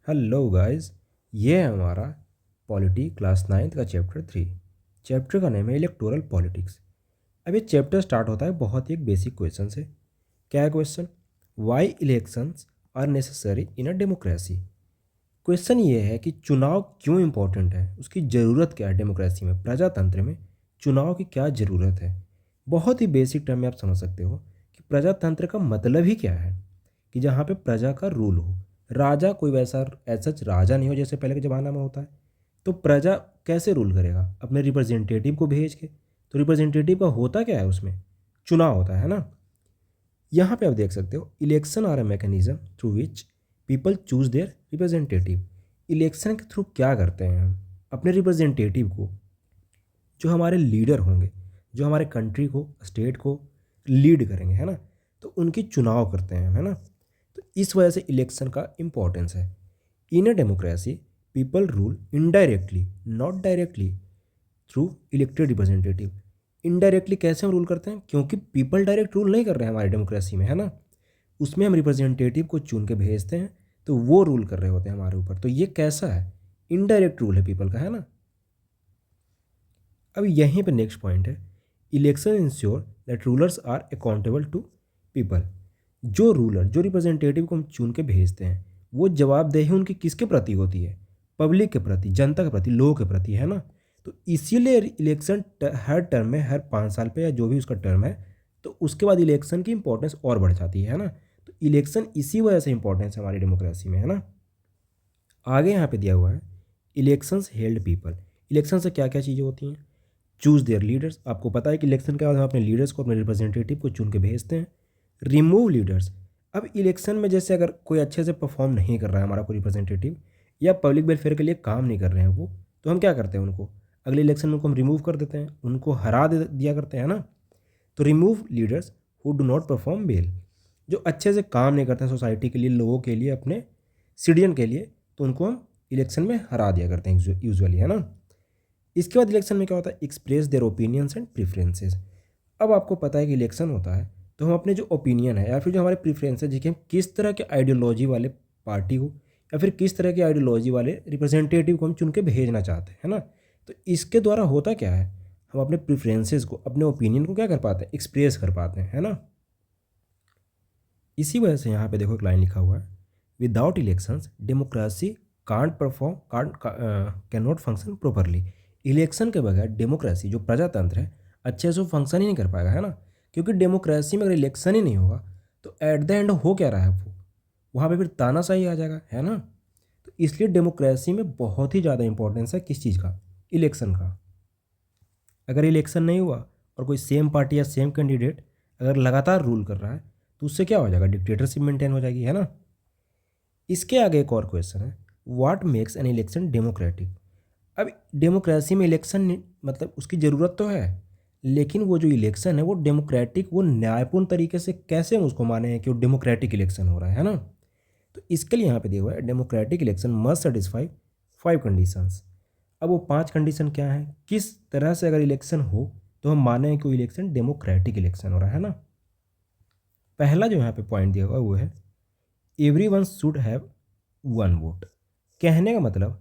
Hello guys, ये है हमारा पॉलिटी क्लास 9 का चैप्टर 3। चैप्टर का नेम है इलेक्टोरल पॉलिटिक्स। अब ये चैप्टर स्टार्ट होता है बहुत ही एक बेसिक क्वेश्चन से। क्या है question? Why elections are necessary in a democracy. Question ये है कि चुनाव क्यों इम्पोर्टेंट है, उसकी ज़रूरत क्या है डेमोक्रेसी में, प्रजातंत्र में चुनाव की क्या ज़रूरत है। बहुत ही बेसिक टर्म में आप समझ सकते हो कि प्रजातंत्र का मतलब ही क्या है कि जहाँ पे प्रजा का रूल हो। राजा कोई वैसा ऐसा राजा नहीं हो जैसे पहले के ज़माना में होता है। तो प्रजा कैसे रूल करेगा? अपने रिप्रेजेंटेटिव को भेज के। तो रिप्रेजेंटेटिव का होता क्या है, उसमें चुनाव होता है ना। यहाँ पे आप देख सकते हो, election are a mechanism through which people choose their representative. Election के थ्रू क्या करते हैं हम? अपने रिप्रेजेंटेटिव को, जो हमारे लीडर होंगे, जो हमारे कंट्री को, स्टेट को लीड करेंगे, है ना, तो उनकी चुनाव करते हैं हम, है ना। तो इस वजह से इलेक्शन का इम्पोर्टेंस है। In a democracy people rule indirectly not directly through elected representative. Indirectly कैसे हम रूल करते हैं? क्योंकि पीपल डायरेक्ट रूल नहीं कर रहे हैं हमारी डेमोक्रेसी में, है ना। उसमें हम रिप्रेजेंटेटिव को चुन के भेजते हैं, तो वो रूल कर रहे होते हैं हमारे ऊपर। तो ये कैसा है? इनडायरेक्ट रूल है पीपल का, है ना। अब यहीं पे नेक्स्ट पॉइंट है, election ensure that rulers are accountable to people. जो रूलर, जो रिप्रेजेंटेटिव को हम चुन के भेजते हैं, वो जवाबदेही उनकी किसके प्रति होती है? पब्लिक के प्रति, जनता के प्रति, लोगों के प्रति, है ना। तो इसीलिए इलेक्शन हर टर्म में, हर 5 साल पे या जो भी उसका टर्म है, तो उसके बाद इलेक्शन की इंपॉर्टेंस और बढ़ जाती है ना। तो इलेक्शन इसी वजह से इंपॉर्टेंस है हमारी डेमोक्रेसी में, है ना। आगे यहाँ पे दिया हुआ है, इलेक्शंस हेल्ड पीपल। इलेक्शन से क्या क्या चीज़ें होती हैं? Choose there leaders. आपको पता है कि इलेक्शन के बाद हम अपने लीडर्स को, अपने रिप्रेजेंटेटिव को चुन के भेजते हैं। Remove leaders. अब इलेक्शन में जैसे अगर कोई अच्छे से परफॉर्म नहीं कर रहा है हमारा कोई रिप्रेजेंटेटिव, या पब्लिक वेलफेयर के लिए काम नहीं कर रहे हैं वो, तो हम क्या करते हैं? उनको अगले इलेक्शन में उनको हम रिमूव कर देते हैं, उनको हरा दे दिया करते हैं ना। तो remove leaders who do not perform well. जो अच्छे से काम नहीं करते हैं सोसाइटी के लिए, लोगों के लिए, अपने सिटीजन के लिए, तो उनको हम इलेक्शन में हरा दिया करते हैं यूजुअली, है ना। इसके बाद इलेक्शन में क्या होता है? Express their opinions and preferences. अब आपको पता है कि इलेक्शन होता है, तो हम अपने जो ओपिनियन है या फिर जो हमारे प्रेफरेंस है, कि हम किस तरह के आइडियोलॉजी वाले पार्टी को या फिर किस तरह के आइडियोलॉजी वाले रिप्रेजेंटेटिव को हम चुन के भेजना चाहते हैं, है ना। तो इसके द्वारा होता क्या है, हम अपने प्रेफरेंसेस को, अपने ओपिनियन को क्या कर पाते हैं? एक्सप्रेस कर पाते हैं, है ना। इसी वजह से यहाँ पे देखो एक लाइन लिखा हुआ है, without elections democracy can't perform can't can not function properly. Election के बगैर डेमोक्रेसी, जो प्रजातंत्र है, अच्छे से फंक्शन ही नहीं कर पाएगा, है ना। क्योंकि डेमोक्रेसी में अगर इलेक्शन ही नहीं होगा, तो एट द एंड हो क्या रहा है वो, वहाँ पे फिर तानाशाही आ जाएगा, है ना। तो इसलिए डेमोक्रेसी में बहुत ही ज़्यादा इंपॉर्टेंस है किस चीज़ का? इलेक्शन का। अगर इलेक्शन नहीं हुआ और कोई सेम पार्टी या सेम कैंडिडेट अगर लगातार रूल कर रहा है, तो उससे क्या हो जाएगा? डिक्टेटरशिप मेंटेन हो जाएगी, है ना। इसके आगे एक और क्वेश्चन है, what makes an election democratic. अब डेमोक्रेसी में इलेक्शन मतलब उसकी ज़रूरत तो है, लेकिन वो जो इलेक्शन है वो डेमोक्रेटिक, वो न्यायपूर्ण तरीके से कैसे हम उसको माने हैं कि वो डेमोक्रेटिक इलेक्शन हो रहा है ना। तो इसके लिए यहाँ पे दिया हुआ है, democratic election must satisfy 5 conditions. अब वो 5 कंडीशन क्या है, किस तरह से अगर इलेक्शन हो तो हम माने हैं कि वो इलेक्शन डेमोक्रेटिक इलेक्शन हो रहा है ना। पहला जो यहाँ पे पॉइंट दिया हुआ वो है, every one should have 1 vote. कहने का मतलब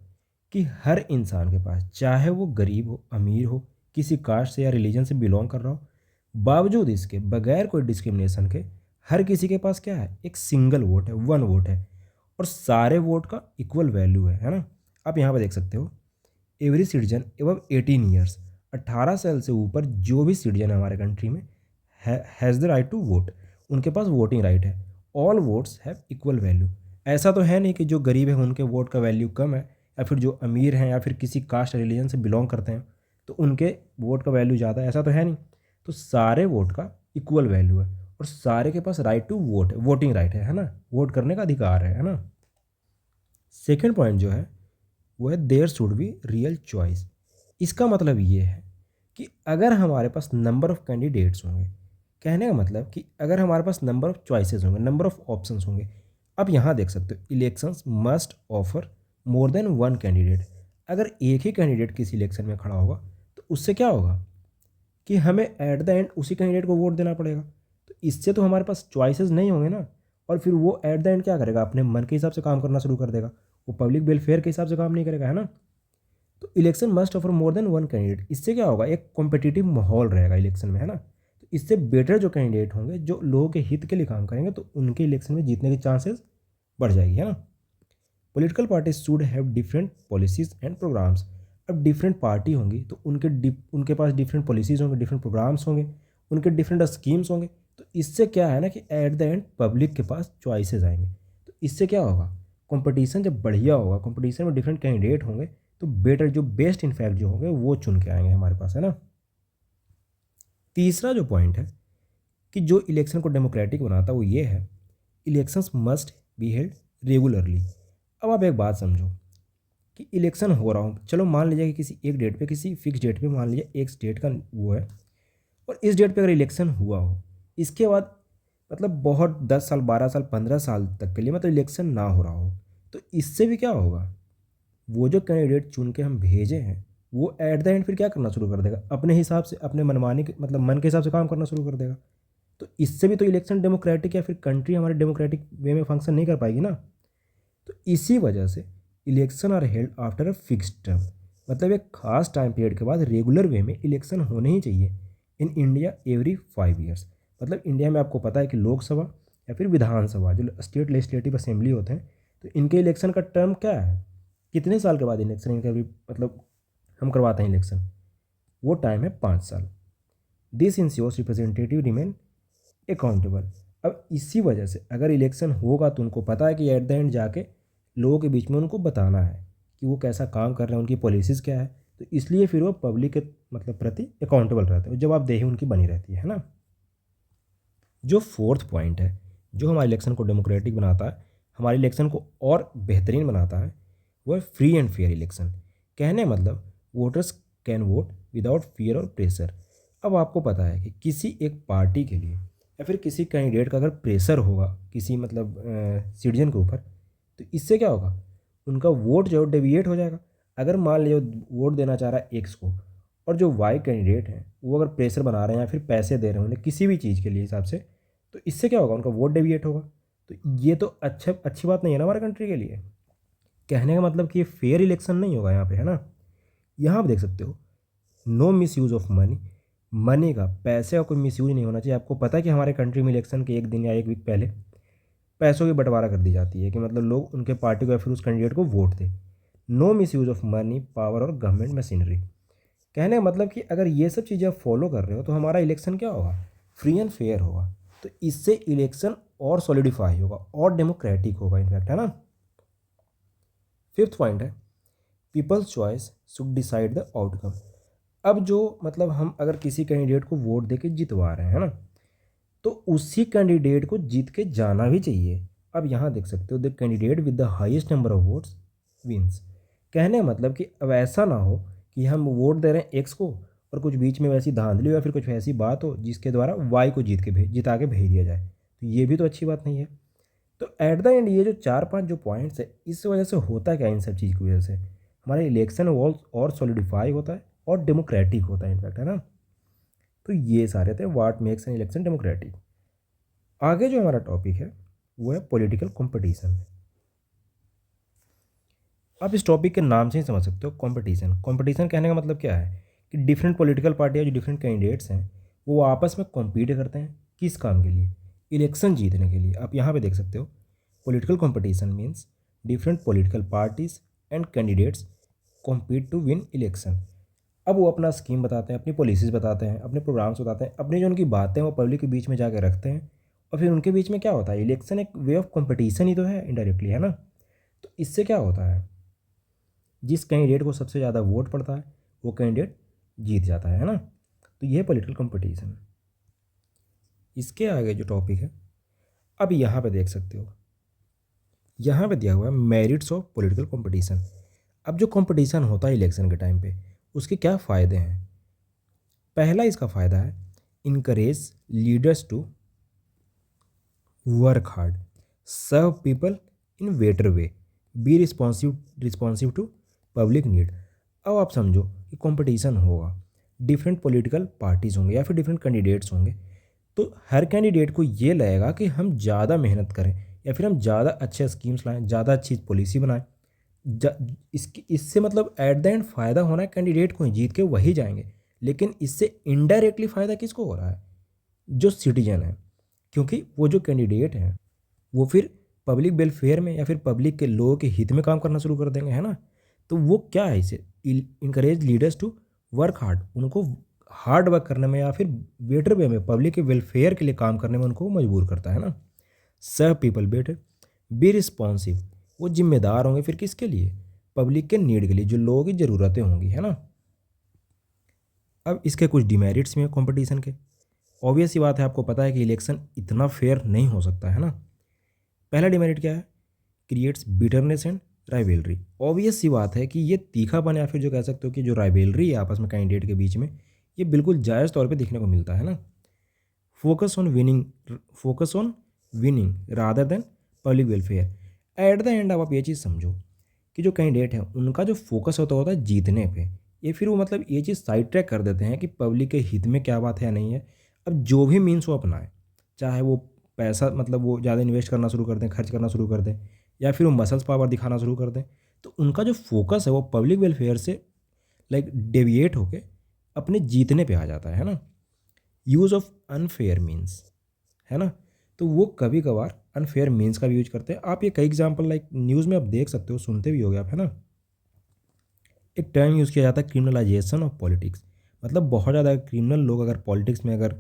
कि हर इंसान के पास, चाहे वो गरीब हो, अमीर हो, किसी कास्ट से या रिलीजन से बिलोंग कर रहा हो, बावजूद इसके, बगैर कोई डिस्क्रिमिनेशन के, हर किसी के पास क्या है? एक सिंगल वोट है, 1 वोट है। और सारे वोट का इक्वल वैल्यू है ना। आप यहाँ पर देख सकते हो, एवरी सिटीजन एवं 18 ईयर्स, 18 साल से ऊपर जो भी सिटीजन है हमारे कंट्री में, has the right to vote. उनके पास वोटिंग राइट है। All votes have equal value. ऐसा तो है नहीं कि जो गरीब है उनके वोट का वैल्यू कम है, या फिर जो अमीर हैं या फिर किसी कास्ट रिलीजन से बिलोंग करते हैं तो उनके वोट का वैल्यू ज़्यादा है, ऐसा तो है नहीं। तो सारे वोट का इक्वल वैल्यू है, और सारे के पास राइट टू वोट है, वोटिंग राइट है ना, वोट करने का अधिकार है ना। सेकेंड पॉइंट जो है वो है, there should be real choice. इसका मतलब ये है कि अगर हमारे पास नंबर ऑफ़ कैंडिडेट्स होंगे, कहने का मतलब कि अगर हमारे पास नंबर ऑफ़ चॉइसेस होंगे, नंबर ऑफ़ ऑप्शंस होंगे। अब यहाँ देख सकते हो, elections must offer more than 1 candidate. अगर एक ही कैंडिडेट किसी इलेक्शन में खड़ा होगा, तो उससे क्या होगा कि हमें एट द एंड उसी कैंडिडेट को वोट देना पड़ेगा। तो इससे तो हमारे पास चॉइसेस नहीं होंगे ना, और फिर वो एट द एंड क्या करेगा, अपने मन के हिसाब से काम करना शुरू कर देगा, वो पब्लिक वेलफेयर के हिसाब से काम नहीं करेगा, है ना। तो election must offer more than one candidate, इससे क्या होगा, एक कॉम्पिटिटिव माहौल रहेगा इलेक्शन में, है ना। तो इससे बेटर जो कैंडिडेट होंगे जो लोगों के हित के लिए काम करेंगे तो उनके इलेक्शन में जीतने के चांसेस बढ़ जाएगी, है ना। Political parties should have different policies and programmes. अब डिफरेंट पार्टी होंगी तो उनके पास डिफरेंट पॉलिसीज होंगे, डिफरेंट प्रोग्राम्स होंगे, उनके डिफरेंट स्कीम्स होंगे। तो इससे क्या है ना कि एट द एंड पब्लिक के पास चॉइसेस आएंगे। तो इससे क्या होगा, कंपटीशन जब बढ़िया होगा, कंपटीशन में डिफरेंट कैंडिडेट होंगे तो बेटर जो बेस्ट इनफैक्ट जो होंगे वो चुन के आएंगे हमारे पास, है ना। तीसरा जो पॉइंट है कि जो इलेक्शन को डेमोक्रेटिक बनाता है वो ये है, elections must be held regularly. अब आप एक बात समझो कि इलेक्शन हो रहा हो, चलो मान लीजिए कि किसी एक डेट पे, किसी फिक्स डेट पे, मान लीजिए एक स्टेट का वो है और इस डेट पे अगर इलेक्शन हुआ हो, इसके बाद मतलब बहुत 10 साल 12 साल 15 साल तक के लिए मतलब इलेक्शन ना हो रहा हो, तो इससे भी क्या होगा, वो जो कैंडिडेट चुन के हम भेजे हैं वो एट द एंड फिर क्या करना शुरू कर देगा, अपने हिसाब से, अपने मनमानी के मतलब मन के हिसाब से काम करना शुरू कर देगा। तो इससे भी तो इलेक्शन डेमोक्रेटिक या फिर कंट्री हमारे डेमोक्रेटिक वे में फंक्शन नहीं कर पाएगी ना। तो इसी वजह से election are held after a fixed term, मतलब एक खास टाइम पीरियड के बाद रेगुलर वे में इलेक्शन होने ही चाहिए इन इंडिया एवरी 5 ईयर्स। मतलब इंडिया में आपको पता है कि लोकसभा या फिर विधानसभा जो स्टेट लेजिस्लेटिव असेंबली होते हैं, तो इनके इलेक्शन का टर्म क्या है, कितने साल के बाद इलेक्शन इनका भी मतलब हम करवाते हैं इलेक्शन, वो टाइम है 5 साल। This ensures representative remain accountable. अब इसी वजह से अगर इलेक्शन होगा तो उनको पता है कि एट द एंड जाके लोगों के बीच में उनको बताना है कि वो कैसा काम कर रहे हैं, उनकी पॉलिसीज़ क्या है। तो इसलिए फिर वो पब्लिक के मतलब प्रति अकाउंटेबल रहते हैं, जवाबदेही उनकी बनी रहती है ना। जो फोर्थ पॉइंट है जो हमारे इलेक्शन को डेमोक्रेटिक बनाता है, हमारे इलेक्शन को और बेहतरीन बनाता है, वो है फ्री एंड फेयर इलेक्शन। कहने मतलब voters can vote without fear और प्रेशर। अब आपको पता है कि किसी एक पार्टी के लिए या फिर किसी कैंडिडेट का अगर प्रेशर होगा किसी मतलब सिटीजन के ऊपर, तो इससे क्या होगा, उनका वोट जो डेविएट हो जाएगा। अगर मान लीजिए वोट देना चाह रहा है एक्स को और जो वाई कैंडिडेट हैं वो अगर प्रेशर बना रहे हैं या फिर पैसे दे रहे हैं उन्हें किसी भी चीज़ के लिए हिसाब से, तो इससे क्या होगा, उनका वोट डेविएट होगा। तो ये तो अच्छी बात नहीं है ना हमारे कंट्री के लिए। कहने का मतलब कि ये फेयर इलेक्शन नहीं होगा यहाँ पे, है ना। यहाँ आप देख सकते हो no misuse of money, money का, पैसे का कोई मिस यूज नहीं होना चाहिए। आपको पता है कि हमारे कंट्री में इलेक्शन के एक दिन या एक वीक पहले पैसों की बंटवारा कर दी जाती है कि मतलब लोग उनके पार्टी को या फिर उस कैंडिडेट को वोट दें। No misuse of money, power और गवर्नमेंट मशीनरी। कहने का मतलब कि अगर ये सब चीज़ें आप फॉलो कर रहे हो तो हमारा इलेक्शन क्या होगा, फ्री एंड फेयर होगा। तो इससे इलेक्शन और सॉलिडिफाई होगा और डेमोक्रेटिक होगा इनफैक्ट, है ना। फिफ्थ पॉइंट है people's choice should decide the outcome. अब जो मतलब हम अगर किसी कैंडिडेट को वोट दे के जितवा रहे हैं, है ना, तो उसी कैंडिडेट को जीत के जाना भी चाहिए। अब यहाँ देख सकते हो the candidate with the highest number of votes wins. कहने का मतलब कि अब ऐसा ना हो कि हम वोट दे रहे हैं एक्स को और कुछ बीच में वैसी धांधली या फिर कुछ ऐसी बात हो जिसके द्वारा वाई को जिता के भेज दिया जाए, तो ये भी तो अच्छी बात नहीं है। तो एट द एंड ये जो 4-5 जो पॉइंट्स है, इस वजह से होता क्या है, इन सब चीज़ की वजह से हमारा इलेक्शन और सॉलिडिफाई होता है और डेमोक्रेटिक होता है इनफैक्ट, है ना। तो ये सारे थे what makes an election democratic. आगे जो हमारा टॉपिक है वो है पॉलिटिकल कंपटीशन। आप इस टॉपिक के नाम से ही समझ सकते हो, कंपटीशन। कंपटीशन कहने का मतलब क्या है कि डिफरेंट पॉलिटिकल पार्टियाँ जो डिफरेंट कैंडिडेट्स हैं वो आपस में कॉम्पीट करते हैं, किस काम के लिए, इलेक्शन जीतने के लिए। आप यहाँ पे देख सकते हो political competition means different political parties and candidates compete to win election. अब वो अपना स्कीम बताते हैं, अपनी पॉलिसीज़ बताते हैं, अपने प्रोग्राम्स बताते हैं, अपनी जो उनकी बातें वो पब्लिक के बीच में जाकर रखते हैं और फिर उनके बीच में क्या होता है, इलेक्शन एक वे ऑफ कंपटीशन ही तो है इनडायरेक्टली, है ना। तो इससे क्या होता है, जिस कैंडिडेट को सबसे ज़्यादा वोट पड़ता है वो कैंडिडेट जीत जाता है ना। तो ये है पॉलिटिकल कंपटीशन। इसके आगे जो टॉपिक है अब यहाँ पे देख सकते हो, यहाँ पे दिया हुआ है मेरिट्स ऑफ पॉलिटिकल कंपटीशन। अब जो कंपटीशन होता है इलेक्शन के टाइम पे उसके क्या फ़ायदे हैं। पहला इसका फ़ायदा है encourage leaders to work hard, serve people in better way, be responsive to public need. अब आप समझो कि कंपटीशन होगा, डिफरेंट पॉलिटिकल पार्टीज़ होंगे या फिर डिफरेंट कैंडिडेट्स होंगे, तो हर कैंडिडेट को ये लगेगा कि हम ज़्यादा मेहनत करें या फिर हम ज़्यादा अच्छे स्कीम्स लाएं, ज़्यादा अच्छी पॉलिसी बनाएं। इससे मतलब एट द एंड फ़ायदा होना है कैंडिडेट को ही, जीत के वही जाएंगे। लेकिन इससे इनडायरेक्टली फ़ायदा किसको हो रहा है? जो सिटीजन है, क्योंकि वो जो कैंडिडेट हैं वो फिर पब्लिक वेलफेयर में या फिर पब्लिक के लोगों के हित में काम करना शुरू कर देंगे, है ना। तो वो क्या है, इसे encourage leaders to work hard, उनको हार्ड वर्क करने में या फिर बेटर वे में पब्लिक के वेलफेयर के लिए काम करने में उनको मजबूर करता है ना। Serve people better, be responsive, वो जिम्मेदार होंगे फिर किसके लिए? पब्लिक के नीड के लिए, जो लोगों की ज़रूरतें होंगी, है ना। अब इसके कुछ डिमेरिट्स भी हैं कंपटीशन के। ऑब्वियस सी बात है, आपको पता है कि इलेक्शन इतना फेयर नहीं हो सकता, है ना। पहला डिमेरिट क्या है? Creates bitterness and rivalry. Obvious सी बात है कि ये तीखापन या फिर जो कह सकते हो कि जो राइवलरी है आपस में कैंडिडेट के बीच में, ये बिल्कुल जायज़ तौर पे देखने को मिलता है ना। Focus on winning, focus on winning rather than public welfare. At the end आप ये चीज़ समझो कि जो कैंडिडेट हैं उनका जो फोकस होता है जीतने पे, ये फिर वो मतलब ये चीज़ साइड ट्रैक कर देते हैं कि पब्लिक के हित में क्या बात है या नहीं है। अब जो भी मीन्स वो अपनाए, चाहे वो पैसा मतलब वो ज़्यादा इन्वेस्ट करना शुरू कर दें, खर्च करना शुरू कर दें, या फिर वो मसल्स पावर दिखाना शुरू कर दें, तो उनका जो फोकस है वो पब्लिक वेलफेयर से लाइक डेविएट होके अपने जीतने पे आ जाता है ना। यूज़ ऑफ अनफेयर मीन्स, है ना। तो वो कभी कभार अनफेयर मीन्स का भी यूज करते हैं। आप ये कई एग्जांपल लाइक न्यूज़ में आप देख सकते हो, सुनते भी होगे आप, है ना। एक टर्म यूज़ किया जाता है क्रिमिनलाइजेशन ऑफ पॉलिटिक्स। मतलब बहुत ज़्यादा क्रिमिनल लोग अगर पॉलिटिक्स में अगर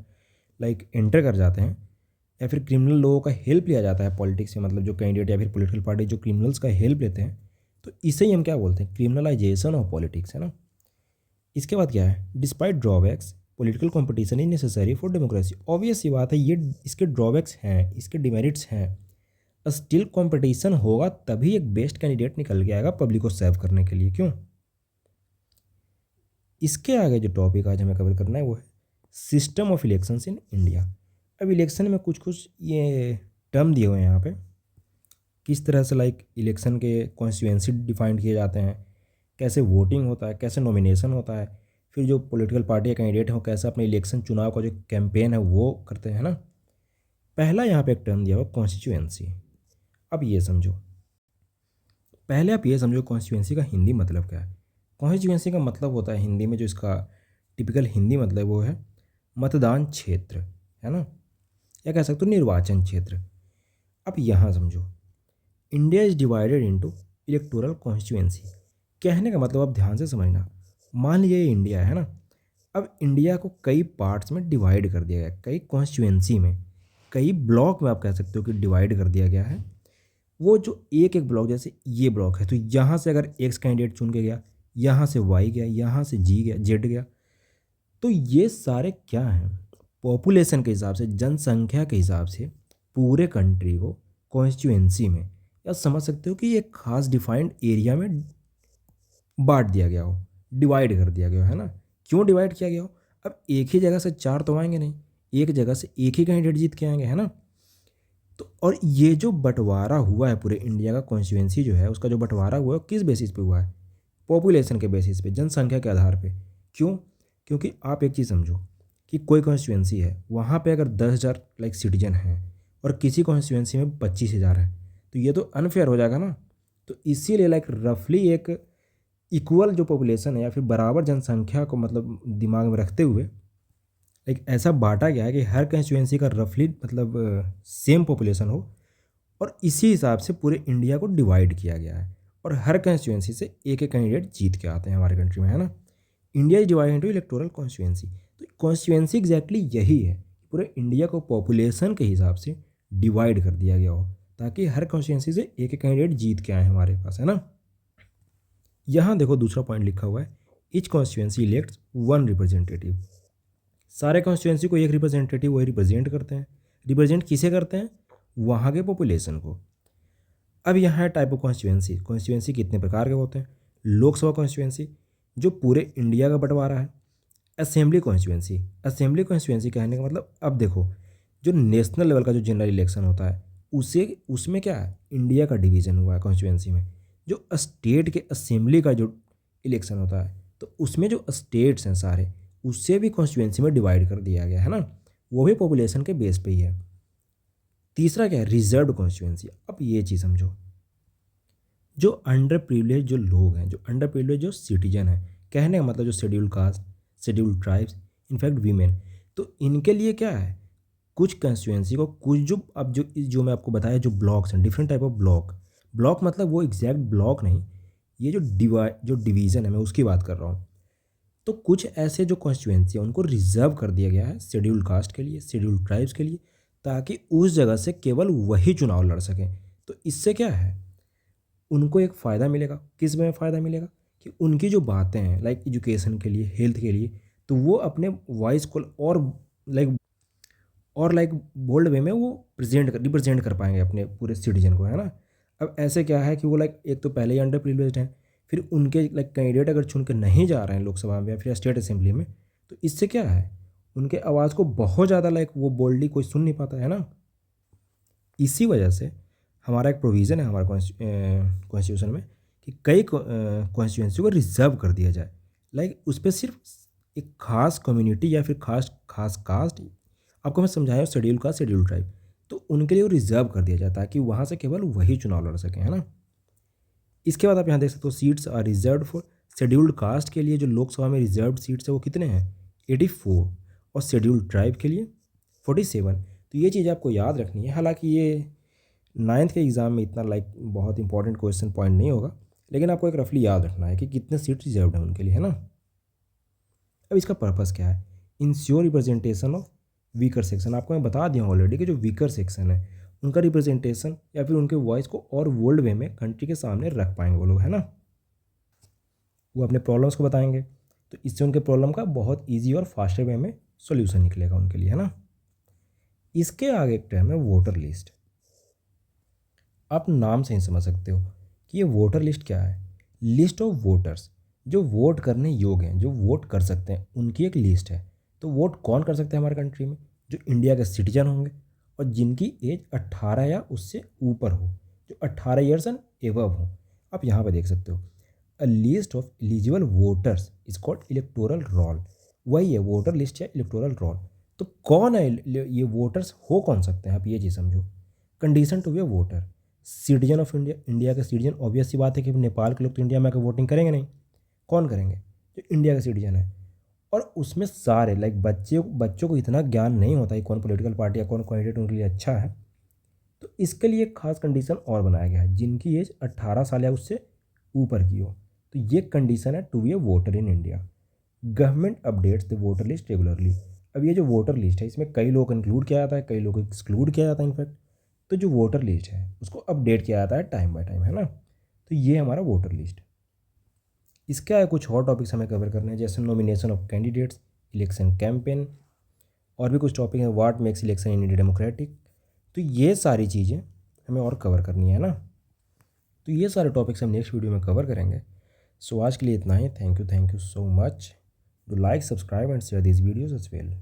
लाइक एंटर कर जाते हैं, या फिर क्रिमिनल लोगों का हेल्प लिया जाता है पॉलिटिक्स में, मतलब जो कैंडिडेट या फिर पॉलिटिकल पार्टी जो क्रिमिनल्स का हेल्प लेते हैं, तो इसे ही हम क्या बोलते हैं? क्रिमिनलाइजेशन ऑफ पॉलिटिक्स, है ना। इसके बाद क्या है? Despite drawbacks political competition is necessary for democracy. Obvious सी बात है, ये इसके ड्रॉबैक्स हैं, इसके डिमेरिट्स हैं। स्टिल कंपटीशन होगा तभी एक बेस्ट कैंडिडेट निकल के आएगा पब्लिक को सर्व करने के लिए। क्यों? इसके आगे जो टॉपिक आज हमें कवर करना है वो है system of elections in India. अब इलेक्शन में कुछ कुछ ये टर्म दिए हुए हैं यहाँ पे, किस तरह से लाइक इलेक्शन के कॉन्स्टिट्यूएंसी डिफाइंड किए जाते हैं, कैसे वोटिंग होता है, कैसे नॉमिनेशन होता है, फिर जो पॉलिटिकल पार्टी या कैंडिडेट हो कैसे अपने इलेक्शन चुनाव का जो कैंपेन है वो करते हैं ना। पहला यहाँ पे एक टर्म दिया हुआ कॉन्स्टिट्यूएंसी। अब ये समझो, पहले आप ये समझो कॉन्स्टिट्यूएंसी का हिंदी मतलब क्या है। कॉन्स्टिट्यूएंसी का मतलब होता है हिंदी में, जो इसका टिपिकल हिंदी मतलब वो है मतदान क्षेत्र, है ना, या कह सकते हो निर्वाचन क्षेत्र। अब यहाँ समझो, India is divided into electoral constituency. कहने का मतलब आप ध्यान से समझना, मान लीजिए ये इंडिया है ना। अब इंडिया को कई पार्ट्स में डिवाइड कर दिया गया, कई कॉन्स्टिट्यूएंसी में, कई ब्लॉक में आप कह सकते हो कि डिवाइड कर दिया गया है। वो जो एक एक ब्लॉक, जैसे ये ब्लॉक है तो यहाँ से अगर एक्स कैंडिडेट चुन के गया, यहाँ से वाई गया, यहाँ से जी गया, जेड गया, तो ये सारे क्या हैं? पॉपुलेशन के हिसाब से, जनसंख्या के हिसाब से पूरे कंट्री को कॉन्स्टिट्यूएंसी में, या समझ सकते हो कि एक खास डिफाइंड एरिया में बांट दिया गया हो, डिवाइड कर दिया गया हो, है ना। क्यों डिवाइड किया गया हो? अब एक ही जगह से चार तो आएंगे नहीं, एक जगह से एक ही कैंडिडेट जीत के आएंगे, है ना। तो और ये जो बंटवारा हुआ है पूरे इंडिया का, कॉन्स्टिट्यूएंसी जो है उसका जो बंटवारा हुआ है किस बेसिस पे हुआ है? पॉपुलेशन के बेसिस पे, जनसंख्या के आधार पे। क्यों? क्योंकि आप एक चीज़ समझो कि कोई कॉन्स्टिट्यूएंसी है, वहाँ पे अगर 10,000 लाइक सिटीजन हैं और किसी कॉन्स्टिट्यूएंसी में 25,000 है, तो ये तो अनफेयर हो जाएगा ना। तो इसीलिए लाइक रफली एक इक्वल जो पॉपुलेशन है या फिर बराबर जनसंख्या को मतलब दिमाग में रखते हुए एक ऐसा बांटा गया है कि हर कंस्टिट्यूएंसी का रफली मतलब सेम पॉपुलेशन हो, और इसी हिसाब से पूरे इंडिया को डिवाइड किया गया है, और हर कंस्टिट्यूएंसी से एक एक कैंडिडेट जीत के आते हैं हमारे कंट्री में, है ना। India is divide into electoral constituency. तो कॉन्स्टिट्यूएंसी एग्जैक्टली यही है, पूरे इंडिया को पॉपुलेशन के हिसाब से डिवाइड कर दिया गया हो, ताकि हर कॉन्स्टिट्यूएंसी से एक एक कैंडिडेट जीत के आए हमारे पास, है ना। यहाँ देखो दूसरा पॉइंट लिखा हुआ है, each constituency elects one representative. सारे कॉन्स्टिट्यूएंसी को एक रिप्रेजेंटेटिव वही रिप्रेजेंट करते हैं। रिप्रेजेंट किसे करते हैं? वहाँ के पॉपुलेशन को। अब यहाँ है टाइप ऑफ कॉन्स्टिट्यूएंसी। कॉन्स्टिट्यूएंसी कितने प्रकार के होते हैं? लोकसभा कॉन्स्टिट्यूएंसी जो पूरे इंडिया का बंटवारा है। असेंबली कॉन्स्टिट्यूएंसी, असेंबली कॉन्स्टिट्यूएंसी कहने का मतलब, अब देखो जो नेशनल लेवल का जो जनरल इलेक्शन होता है उसे उसमें क्या है, इंडिया का डिवीज़न हुआ है कॉन्स्टिट्यूएंसी में। जो स्टेट के असेंबली का जो इलेक्शन होता है, तो उसमें जो स्टेट्स हैं सारे, उससे भी कॉन्स्टिट्यूएंसी में डिवाइड कर दिया गया है ना। वो भी पॉपुलेशन के बेस पे ही है। तीसरा क्या है, रिजर्व्ड कॉन्स्टिट्यूएंसी। अब ये चीज़ समझो, जो अंडर प्रिविलेज जो लोग हैं, जो अंडर प्रिविलेज जो सिटीजन है, कहने का मतलब जो schedule caste, schedule tribes, in fact women, तो इनके लिए क्या है, कुछ कंस्टिट्यूएंसी को, कुछ जो अब जो मैं आपको बताया जो ब्लॉक्स हैं, different type of block, block मतलब वो एग्जैक्ट ब्लॉक नहीं, ये जो डिवीज़न है मैं उसकी बात कर रहा हूँ। तो कुछ ऐसे जो कॉन्स्टिट्यूएंसी है उनको रिजर्व कर दिया गया है शेड्यूल कास्ट के लिए, शेड्यूल ट्राइब्स के लिए, ताकि उस जगह से केवल वही चुनाव लड़ सकें। तो इससे क्या है, उनको एक फ़ायदा मिलेगा। किस में फ़ायदा मिलेगा कि उनकी जो बातें हैं लाइक एजुकेशन के लिए, हेल्थ के लिए, तो वो अपने वॉइस को लाइक लाइक बोल्ड वे में वो रिप्रेजेंट कर पाएंगे अपने पूरे सिटीजन को, है ना। अब ऐसे क्या है कि वो लाइक एक तो पहले ही अंडर प्रिविलेज्ड हैं, फिर उनके लाइक कैंडिडेट अगर चुन के नहीं जा रहे हैं लोकसभा में या फिर स्टेट असेंबली में, तो इससे क्या है, उनके आवाज़ को बहुत ज़्यादा लाइक वो बोल्डली कोई सुन नहीं पाता है ना। इसी वजह से हमारा एक प्रोविज़न है हमारे कॉन्स्टिट्यूशन में कि कई कॉन्स्टिट्यूंसी को रिजर्व कर दिया जाए, लाइक उस पर सिर्फ एक खास कम्युनिटी या फिर खास खास कास्ट, आपको मैं समझाया शेड्यूल कास्ट, शेड्यूल ट्राइब, तो उनके लिए वो रिजर्व कर दिया जाए ताकि वहाँ से केवल वही चुनाव लड़ सकें, है ना। इसके बाद आप यहाँ देख सकते हो seats are reserve for scheduled caste के लिए जो लोकसभा में रिजर्व सीट्स है वो कितने हैं, 84, और शेड्यूल्ड ट्राइब के लिए 47। तो ये चीज़ आपको याद रखनी है। हालांकि ये 9th के एग्ज़ाम में इतना लाइक बहुत इंपॉर्टेंट क्वेश्चन पॉइंट नहीं होगा, लेकिन आपको एक रफली याद रखना है कि कितने सीट रिजर्व हैं उनके लिए, है ना। अब इसका पर्पज़ क्या है, ensure representation of weaker section. आपको मैं बता दिया ऑलरेडी कि जो वीकर सेक्शन है उनका रिप्रेजेंटेशन या फिर उनके वॉइस को और वर्ल्ड वे में कंट्री के सामने रख पाएंगे वो लोग, है ना। वो अपने प्रॉब्लम्स को बताएंगे, तो इससे उनके प्रॉब्लम का बहुत ईजी और फास्टर वे में सोल्यूशन निकलेगा उनके लिए, है ना। इसके आगे एक टर्म है वोटर लिस्ट। आप नाम से ही समझ सकते हो कि ये वोटर लिस्ट क्या है। लिस्ट ऑफ वोटर्स, जो वोट करने योग्य हैं, जो वोट कर सकते हैं, उनकी एक लिस्ट है। तो वोट कौन कर सकते हैं हमारे कंट्री में, जो इंडिया के सिटीजन होंगे और जिनकी एज 18 या उससे ऊपर हो, जो 18 ईयर्स एंड एबव हो। आप यहाँ पर देख सकते हो a list of eligible voters is called electoral roll. वही है वोटर लिस्ट या इलेक्टोरल रोल। तो कौन है ये वोटर्स, हो कौन सकते हैं, आप ये चीज़ समझो। Condition to be a voter, citizen of India, India के सिटीजन। ऑब्वियस सी बात है कि नेपाल के लोग तो इंडिया में आकर वोटिंग करेंगे नहीं, कौन करेंगे, जो इंडिया का सिटीजन है। और उसमें सारे लाइक बच्चों को इतना ज्ञान नहीं होता है कौन पॉलिटिकल पार्टी या कौन कैंडिडेट उनके लिए अच्छा है, तो इसके लिए एक खास कंडीशन और बनाया गया है, जिनकी एज 18 साल या उससे ऊपर की हो। तो ये कंडीशन है to be a voter in India. Government updates the voter list regularly. अब ये जो वोटर लिस्ट है इसमें कई लोग इंक्लूड किया जाता है, कई लोग एक्सक्लूड किया जाता है इनफैक्ट। तो जो वोटर लिस्ट है उसको अपडेट किया जाता है टाइम बाय टाइम, है ना। तो ये हमारा वोटर लिस्ट। इसके आगे कुछ और टॉपिक्स हमें कवर करने हैं, जैसे nomination of candidates, election campaign, और भी कुछ टॉपिक हैं, what makes election in India democratic. तो ये सारी चीज़ें हमें और कवर करनी है ना। तो ये सारे टॉपिक्स हम नेक्स्ट वीडियो में कवर करेंगे। सो आज के लिए इतना ही। Thank you so much. Do like, subscribe and share this videos as well.